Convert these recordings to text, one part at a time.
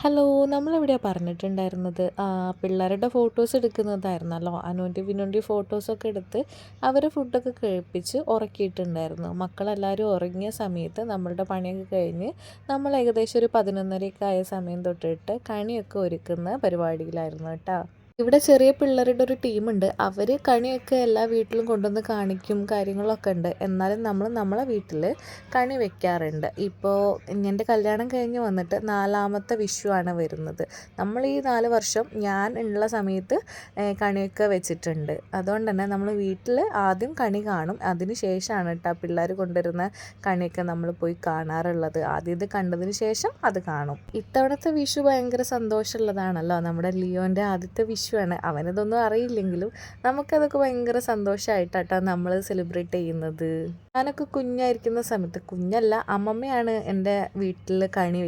Hello, നമ്മളിവിടെയാണ് പറഞ്ഞിട്ടുണ്ടായിരുന്നത് പിള്ളേരുടെ photos എടുക്കുന്നതായിരുന്നല്ലോ. അനുവിൻ്റെ വിനുൻ്റെ ഫോട്ടോസൊക്കെ എടുത്ത് അവർ ഫുഡൊക്കെ കഴിപ്പിച്ച് ഉറക്കിയിട്ടുണ്ടായിരുന്നു. മക്കളെല്ലാവരും ഉറങ്ങിയ സമയത്ത് നമ്മളുടെ പണിയൊക്കെ കഴിഞ്ഞ് നമ്മൾ ഏകദേശം ഒരു 11:30 ആയ സമയം തൊട്ടിട്ട് കണിയൊക്കെ ഒരുക്കുന്ന പരിപാടിയിലായിരുന്നു കേട്ടോ. ഇവിടെ ചെറിയ പിള്ളേരുടെ ഒരു ടീമുണ്ട്. അവർ കണിയൊക്കെ എല്ലാ വീട്ടിലും കൊണ്ടുവന്ന് കാണിക്കും, കാര്യങ്ങളൊക്കെ ഉണ്ട്. എന്നാലും നമ്മൾ നമ്മളെ വീട്ടിൽ കണി വെക്കാറുണ്ട്. ഇപ്പോൾ എൻ്റെ കല്യാണം കഴിഞ്ഞ് വന്നിട്ട് 4ാമത്തെ വിഷുവാണ് വരുന്നത്. നമ്മൾ ഈ 4 വർഷം ഞാൻ ഉള്ള സമയത്ത് കണിയൊക്കെ വെച്ചിട്ടുണ്ട്. അതുകൊണ്ട് തന്നെ നമ്മൾ വീട്ടിൽ ആദ്യം കണി കാണും, അതിന് ശേഷമാണ് കേട്ടോ പിള്ളേർ കൊണ്ടുവരുന്ന കണിയൊക്കെ നമ്മൾ പോയി കാണാറുള്ളത്. ആദ്യം ഇത് കണ്ടതിന് ശേഷം അത് കാണും. ഇത്തവണത്തെ വിഷു ഭയങ്കര സന്തോഷമുള്ളതാണല്ലോ. നമ്മുടെ ലിയോൻ്റെ ആദ്യത്തെ വിഷുവാണ്. അവനിതൊന്നും അറിയില്ലെങ്കിലും നമുക്കതൊക്കെ ഭയങ്കര സന്തോഷമായിട്ടാട്ടോ നമ്മൾ സെലിബ്രേറ്റ് ചെയ്യുന്നത്. ഞാനൊക്കെ കുഞ്ഞായിരിക്കുന്ന സമയത്ത്, കുഞ്ഞല്ല അമ്മമ്മയാണ് എൻ്റെ വീട്ടിൽ കണി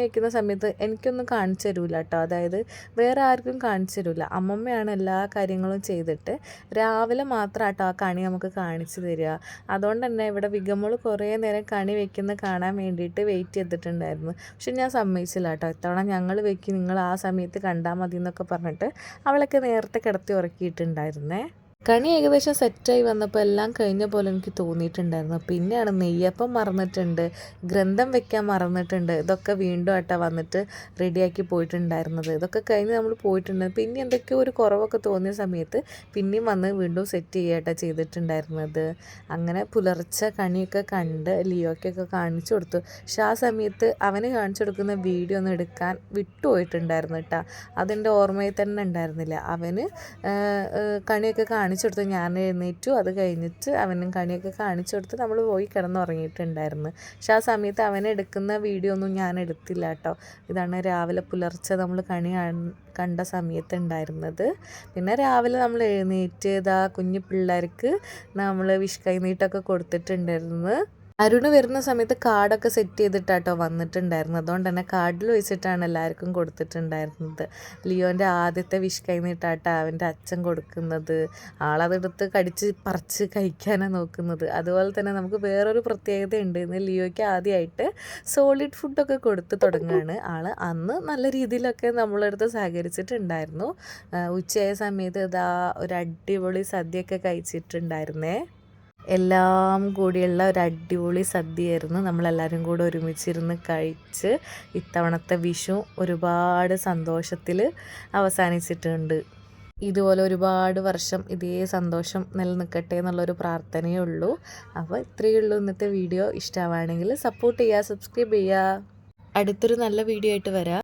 വയ്ക്കുന്ന സമയത്ത് എനിക്കൊന്നും കാണിച്ചു തരൂല കേട്ടോ. അതായത് വേറെ ആർക്കും കാണിച്ചു തരൂല. അമ്മമ്മയാണ് എല്ലാ കാര്യങ്ങളും ചെയ്തിട്ട് രാവിലെ മാത്രം കേട്ടോ ആ കണി നമുക്ക് കാണിച്ചു തരിക. അതുകൊണ്ട് തന്നെ ഇവിടെ വിഗമോൾ കുറേ നേരം കണി വയ്ക്കുന്ന കാണാൻ വേണ്ടിയിട്ട് വെയിറ്റ് ചെയ്തിട്ടുണ്ടായിരുന്നു. പക്ഷെ ഞാൻ സമ്മതിച്ചില്ല കേട്ടോ. ഇത്തവണ ഞങ്ങൾ വയ്ക്കും, നിങ്ങൾ ആ സമയത്ത് കണ്ടാൽ മതി എന്നൊക്കെ പറഞ്ഞിട്ട് അവളൊക്കെ നേരത്തെ കിടത്തി ഉറക്കിയിട്ടുണ്ടായിരുന്നേ. കണി ഏകദേശം സെറ്റായി വന്നപ്പോൾ എല്ലാം കഴിഞ്ഞ പോലെ എനിക്ക് തോന്നിയിട്ടുണ്ടായിരുന്നു. പിന്നെയാണ് നെയ്യപ്പം മറന്നിട്ടുണ്ട്, ഗ്രന്ഥം വെക്കാൻ മറന്നിട്ടുണ്ട്. ഇതൊക്കെ വീണ്ടും ആട്ടാ വന്നിട്ട് റെഡിയാക്കി പോയിട്ടുണ്ടായിരുന്നത്. ഇതൊക്കെ കഴിഞ്ഞ് നമ്മൾ പോയിട്ടുണ്ട്. പിന്നെ എന്തൊക്കെയോ ഒരു കുറവൊക്കെ തോന്നിയ സമയത്ത് പിന്നെയും വന്ന് വീണ്ടും സെറ്റ് ചെയ്യാട്ടാ ചെയ്തിട്ടുണ്ടായിരുന്നത്. അങ്ങനെ പുലർച്ചെ കണിയൊക്കെ കണ്ട് ലിയോയ്ക്കൊക്കെ കാണിച്ചു കൊടുത്തു. പക്ഷെ ആ സമയത്ത് അവന് കാണിച്ചു കൊടുക്കുന്ന വീഡിയോ ഒന്നും എടുക്കാൻ വിട്ടുപോയിട്ടുണ്ടായിരുന്നു കേട്ടോ. അതെൻ്റെ ഓർമ്മയിൽ തന്നെ ഉണ്ടായിരുന്നില്ല. അവന് കണിയൊക്കെ കാണിച്ചു കൊടുത്ത് ഞാൻ എഴുന്നേറ്റു. അത് കഴിഞ്ഞിട്ട് അവനും കണിയൊക്കെ കാണിച്ചു കൊടുത്ത് നമ്മൾ പോയി കിടന്നുറങ്ങിയിട്ടുണ്ടായിരുന്നു. പക്ഷെ ആ സമയത്ത് അവനെടുക്കുന്ന വീഡിയോ ഒന്നും ഞാൻ എടുത്തില്ല കേട്ടോ. ഇതാണ് രാവിലെ പുലർച്ചെ നമ്മൾ കണി കണ്ട സമയത്ത് ഉണ്ടായിരുന്നത്. പിന്നെ രാവിലെ നമ്മൾ എഴുന്നേറ്റ് ഇതാ കുഞ്ഞു പിള്ളേർക്ക് നമ്മൾ വിഷ് കൈനീട്ടൊക്കെ കൊടുത്തിട്ടുണ്ടായിരുന്നു. അരുണ് വരുന്ന സമയത്ത് കാർഡൊക്കെ സെറ്റ് ചെയ്തിട്ടാട്ടോ വന്നിട്ടുണ്ടായിരുന്നത്. അതുകൊണ്ട് തന്നെ കാർഡിൽ വെച്ചിട്ടാണ് എല്ലാവർക്കും കൊടുത്തിട്ടുണ്ടായിരുന്നത്. ലിയോൻ്റെ ആദ്യത്തെ വിഷ് കൈനീട്ടാട്ടോ അവൻ്റെ അച്ഛൻ കൊടുക്കുന്നത്. ആളതെടുത്ത് കടിച്ച് പറിച്ച് കഴിക്കാനാണ് നോക്കുന്നത്. അതുപോലെ തന്നെ നമുക്ക് വേറൊരു പ്രത്യേകതയുണ്ട്. ഇന്ന് ലിയോയ്ക്ക് ആദ്യമായിട്ട് സോളിഡ് ഫുഡൊക്കെ കൊടുത്ത് തുടങ്ങുകയാണ് ആൾ. അന്ന് നല്ല രീതിയിലൊക്കെ നമ്മളടുത്ത് സഹകരിച്ചിട്ടുണ്ടായിരുന്നു. ഉച്ചയായ സമയത്ത് ഇതാ ഒരു അടിപൊളി സദ്യയൊക്കെ കഴിച്ചിട്ടുണ്ടായിരുന്നേ. എല്ലാം കൂടിയുള്ള ഒരു അടിപൊളി സദ്യയായിരുന്നു. നമ്മളെല്ലാവരും കൂടെ ഒരുമിച്ചിരുന്ന് കഴിച്ച് ഇത്തവണത്തെ വിഷു ഒരുപാട് സന്തോഷത്തിൽ അവസാനിച്ചിട്ടുണ്ട്. ഇതുപോലെ ഒരുപാട് വർഷം ഇതേ സന്തോഷം നിലനിൽക്കട്ടെ എന്നുള്ളൊരു പ്രാർത്ഥനയേ ഉള്ളൂ. അപ്പോൾ ഇത്രയേ ഉള്ളൂ ഇന്നത്തെ വീഡിയോ. ഇഷ്ടമാണെങ്കിൽ സപ്പോർട്ട് ചെയ്യുക, സബ്സ്ക്രൈബ് ചെയ്യുക. അടുത്തൊരു നല്ല വീഡിയോ ആയിട്ട് വരാം.